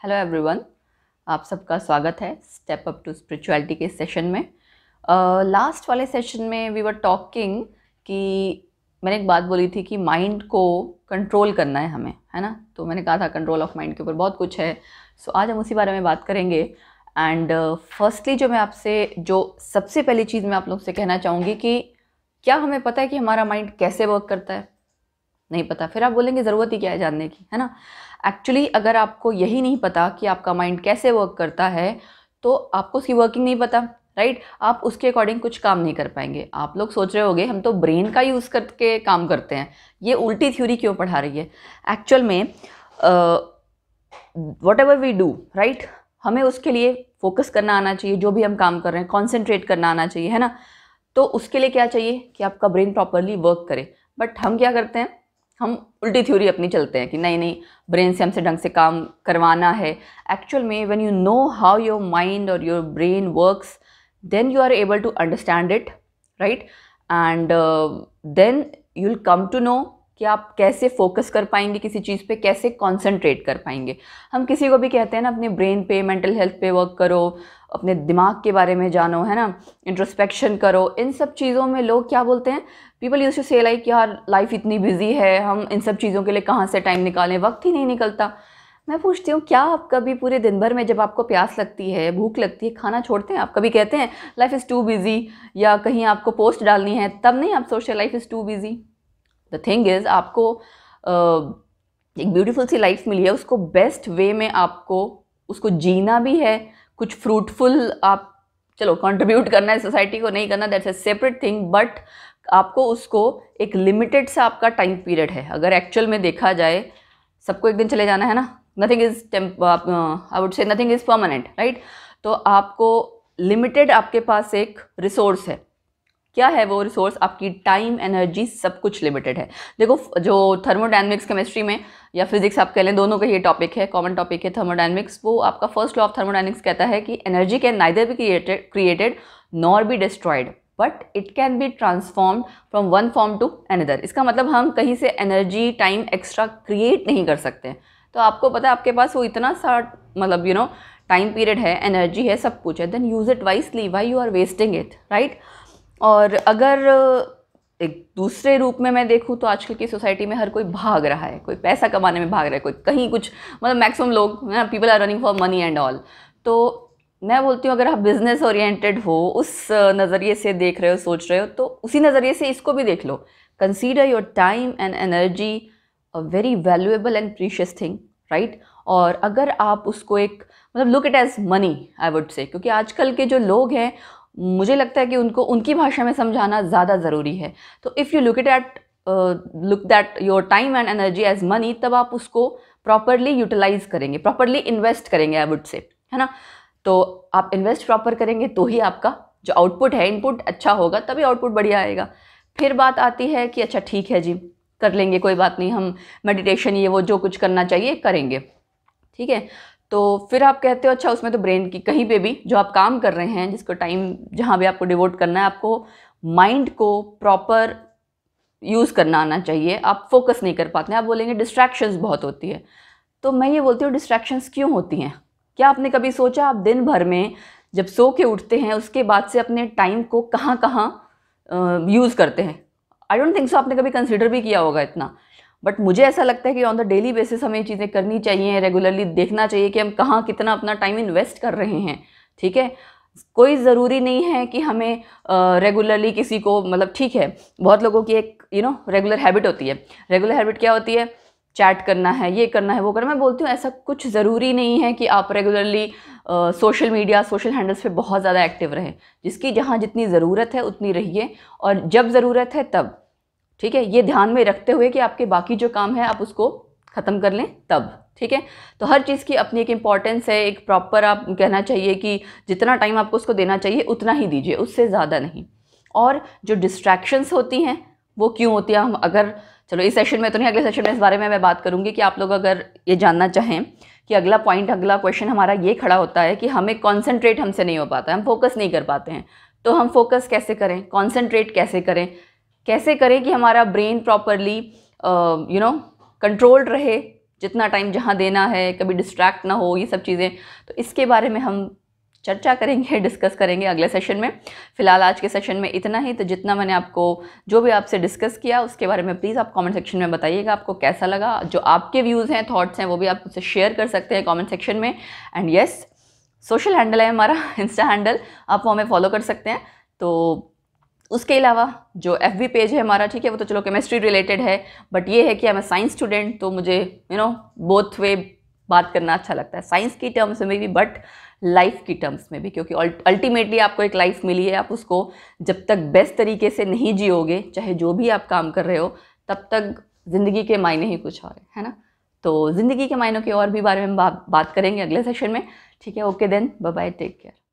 Hello everyone, आप सबका स्वागत है स्टेप अप टू स्पिरिचुअलिटी के सेशन में। लास्ट वाले सेशन में वी वर टॉकिंग कि मैंने एक बात बोली थी कि माइंड को कंट्रोल करना है हमें, है ना। तो मैंने कहा था कंट्रोल ऑफ माइंड के ऊपर बहुत कुछ है। सो आज हम उसी बारे में बात करेंगे। एंड फर्स्टली जो मैं आपसे जो सबसे पहली चीज़ मैं आप लोग से कहना चाहूँगी कि क्या हमें पता है कि हमारा माइंड कैसे वर्क करता है? नहीं पता। फिर आप बोलेंगे ज़रूरत ही क्या है जानने की, है ना। एक्चुअली अगर आपको यही नहीं पता कि आपका माइंड कैसे वर्क करता है तो आपको उसकी वर्किंग नहीं पता, राइट। आप उसके अकॉर्डिंग कुछ काम नहीं कर पाएंगे। आप लोग सोच रहे होंगे हम तो ब्रेन का यूज़ करके काम करते हैं, ये उल्टी थ्योरी क्यों पढ़ा रही है। एक्चुअल में whatever we do, right, हमें उसके लिए फोकस करना आना चाहिए। जो भी हम काम कर रहे हैं कॉन्सेंट्रेट करना आना चाहिए, है ना। तो उसके लिए क्या चाहिए कि आपका ब्रेन प्रॉपरली वर्क करे। बट हम क्या करते हैं, हम उल्टी थ्योरी अपनी चलते हैं कि नहीं नहीं ब्रेन से हमसे ढंग से काम करवाना है। एक्चुअल में when you know how your mind और your brain works then you are able to understand it, right. And then you will come to know कि आप कैसे फोकस कर पाएंगे किसी चीज़ पे, कैसे कंसंट्रेट कर पाएंगे। हम किसी को भी कहते हैं ना अपने ब्रेन पे, मेंटल हेल्थ पे वर्क करो, अपने दिमाग के बारे में जानो, है ना, इंट्रोस्पेक्शन करो। इन सब चीज़ों में लोग क्या बोलते हैं, पीपल यूज्ड टू से लाइक यार लाइफ इतनी बिजी है, हम इन सब चीज़ों के लिए कहाँ से टाइम निकालें, वक्त ही नहीं निकलता। मैं पूछती हूँ क्या आप कभी पूरे दिन भर में जब आपको प्यास लगती है, भूख लगती है, खाना छोड़ते हैं? आप कभी कहते हैं लाइफ इज़ टू बिजी, या कहीं आपको पोस्ट डालनी है तब नहीं आप सोचते life is too busy? The thing is आपको एक ब्यूटीफुल सी लाइफ मिली है, उसको बेस्ट वे में आपको उसको जीना भी है। कुछ फ्रूटफुल आप चलो कंट्रीब्यूट करना है सोसाइटी को, नहीं करना that's a separate thing, but आपको उसको एक लिमिटेड सा आपका टाइम पीरियड है। अगर एक्चुअल में देखा जाए सबको एक दिन चले जाना है ना, नथिंग इज आई वुड से नथिंग इज परमानेंट, राइट। तो आपको लिमिटेड आपके पास एक रिसोर्स है। क्या है वो रिसोर्स? आपकी टाइम, एनर्जी, सब कुछ लिमिटेड है। देखो जो थर्मोडायनेमिक्स केमिस्ट्री में या फिजिक्स आप कह लें, दोनों का ये टॉपिक है, कॉमन टॉपिक है थर्मोडायनेमिक्स। वो आपका फर्स्ट लॉ ऑफ थर्मोडायनेमिक्स कहता है कि energy can neither be created nor be destroyed but it can be transformed from one form to another. इसका मतलब हम कहीं से एनर्जी, टाइम एक्स्ट्रा क्रिएट नहीं कर सकते। तो आपको पता है आपके पास वो इतना सा मतलब यू नो टाइम पीरियड है, एनर्जी है, सब कुछ है, then use it wisely, why you are wasting it, right. और अगर एक दूसरे रूप में मैं देखूँ तो आजकल की सोसाइटी में हर कोई भाग रहा है, कोई पैसा कमाने में भाग रहा है, कोई कहीं कुछ, मतलब मैक्सिमम लोग people are running for money and all. तो मैं बोलती हूँ अगर आप बिजनेस ओरिएंटेड हो, उस नज़रिए से देख रहे हो, सोच रहे हो, तो उसी नज़रिए से इसको भी देख लो। Consider your time and energy a very valuable and precious thing, right. और अगर आप उसको एक मतलब look it as money, I would say, क्योंकि आजकल के जो लोग हैं मुझे लगता है कि उनको उनकी भाषा में समझाना ज़्यादा ज़रूरी है। तो if you look that your time and energy as money, तब आप उसको प्रॉपरली यूटिलाइज करेंगे, प्रॉपरली इन्वेस्ट करेंगे, आई वुड से, है ना। तो आप इन्वेस्ट प्रॉपर करेंगे तो ही आपका जो आउटपुट है, इनपुट अच्छा होगा, तभी आउटपुट बढ़िया आएगा। फिर बात आती है कि अच्छा ठीक है जी, कर लेंगे, कोई बात नहीं, हम मेडिटेशन ये वो जो कुछ करना चाहिए करेंगे, ठीक है। तो फिर आप कहते हो अच्छा उसमें तो ब्रेन की कहीं पे भी जो आप काम कर रहे हैं, जिसको टाइम जहाँ भी आपको डिवोट करना है, आपको माइंड को प्रॉपर यूज़ करना आना चाहिए। आप फोकस नहीं कर पाते हैं। आप बोलेंगे डिस्ट्रैक्शंस बहुत होती है। तो मैं ये बोलती हूँ डिस्ट्रैक्शंस क्यों होती हैं? क्या आपने कभी सोचा आप दिन भर में जब सो के उठते हैं उसके बाद से अपने टाइम को कहाँ कहाँ यूज़ करते हैं? आई डोंट थिंक सो आपने कभी कंसिडर भी किया होगा इतना। बट मुझे ऐसा लगता है कि ऑन द डेली बेसिस हमें ये चीज़ें करनी चाहिए, रेगुलरली देखना चाहिए कि हम कहाँ कितना अपना टाइम इन्वेस्ट कर रहे हैं, ठीक है। कोई ज़रूरी नहीं है कि हमें रेगुलरली किसी को, मतलब ठीक है, बहुत लोगों की एक रेगुलर हैबिट होती है। रेगुलर हैबिट क्या होती है? चैट करना है, ये करना है, वो करना है। मैं बोलती हूँ ऐसा कुछ ज़रूरी नहीं है कि आप regularly social media, social handles पे बहुत ज़्यादा एक्टिव रहें। जिसकी जहाँ जितनी ज़रूरत है उतनी रहिए, और जब ज़रूरत है तब, ठीक है। ये ध्यान में रखते हुए कि आपके बाकी जो काम है आप उसको ख़त्म कर लें तब, ठीक है। तो हर चीज़ की अपनी एक इम्पॉर्टेंस है, एक प्रॉपर आप कहना चाहिए कि जितना टाइम आपको उसको देना चाहिए उतना ही दीजिए, उससे ज़्यादा नहीं। और जो डिस्ट्रैक्शंस होती हैं वो क्यों होती हैं, हम अगर चलो इस सेशन में तो नहीं, अगले सेशन में इस बारे में मैं बात करूँगी कि आप लोग अगर ये जानना चाहें कि अगला पॉइंट, अगला क्वेश्चन हमारा ये खड़ा होता है कि हमें कॉन्सेंट्रेट हमसे नहीं हो पाता है, हम फोकस नहीं कर पाते हैं। तो हम फोकस कैसे करें, कॉन्सेंट्रेट कैसे करें, कैसे करें कि हमारा ब्रेन प्रॉपरली कंट्रोल्ड रहे, जितना टाइम जहाँ देना है, कभी डिस्ट्रैक्ट ना हो, ये सब चीज़ें। तो इसके बारे में हम चर्चा करेंगे, डिस्कस करेंगे अगले सेशन में। फिलहाल आज के सेशन में इतना ही। तो जितना मैंने आपको जो भी आपसे डिस्कस किया उसके बारे में प्लीज़ आप कमेंट सेक्शन में बताइएगा आपको कैसा लगा। जो आपके व्यूज़ हैं, थॉट्स हैं, वो भी आप मुझसे शेयर कर सकते हैं कमेंट सेक्शन में। एंड यस, सोशल हैंडल है हमारा इंस्टा हैंडल, आप वो हमें फॉलो कर सकते हैं। तो उसके अलावा जो FB पेज है हमारा, ठीक है, वो तो चलो केमिस्ट्री रिलेटेड है, बट ये है कि मैं साइंस स्टूडेंट, तो मुझे बोथ वे बात करना अच्छा लगता है, साइंस की टर्म्स में भी बट लाइफ की टर्म्स में भी, क्योंकि अल्टीमेटली आपको एक लाइफ मिली है, आप उसको जब तक बेस्ट तरीके से नहीं जियोगे, चाहे जो भी आप काम कर रहे हो, तब तक ज़िंदगी के मायने ही कुछ और है ना। तो ज़िंदगी के मायनों के और भी बारे में हम बात करेंगे अगले सेशन में, ठीक है। Okay then, bye bye, take care.